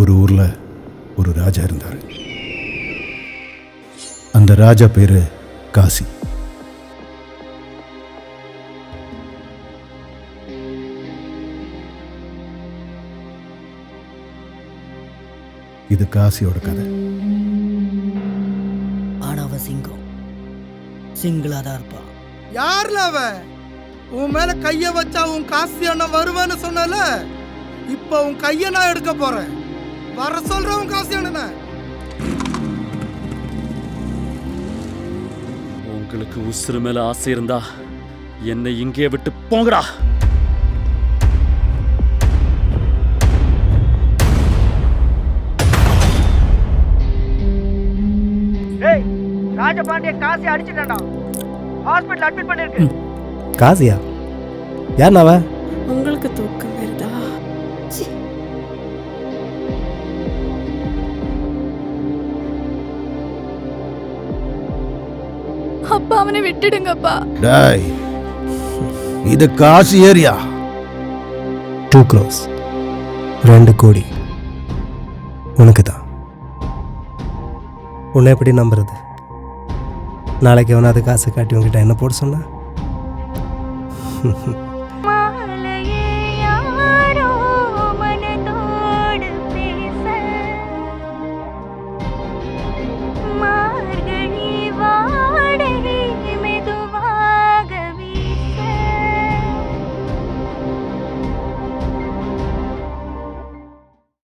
ஒரு ஊர்ல ஒரு ராஜா இருந்தார். அந்த ராஜா பேரு காசி. இது காசியோட கதை. ஆனவ சிங்கம் சிங்கிளாதான் இருப்பான். யாருல அவன்? உன் மேல கைய வச்சா உன் காசி அண்ணன் வருவேன்னு சொன்னல, இப்ப உன் கைய நான் எடுக்க போறேன். வர சொல்ற உன் காசி அண்ணனை. உங்களுக்கு உசுறு மேல ஆசை இருந்தா என்னை இங்கே விட்டு போங்கடா. ஏய், ராஜபாண்டிய காசி அடிச்சிட்டான்டா. ஹாஸ்பிடல் அட்மிட் பண்ணிருக்கு. காசியா? யார் அவ? உங்களுக்கு தூக்கம் வருதா? அப்பா அவனை விட்டுடுங்கப்பா. டேய், இது காசி ஏரியா. 2 crores 2 கோடி உனக்கு தான். உன்னை எப்படி நம்புறது? நாளைக்கு அவனை அது காசை காட்டி உங்ககிட்ட என்ன போட சொன்ன?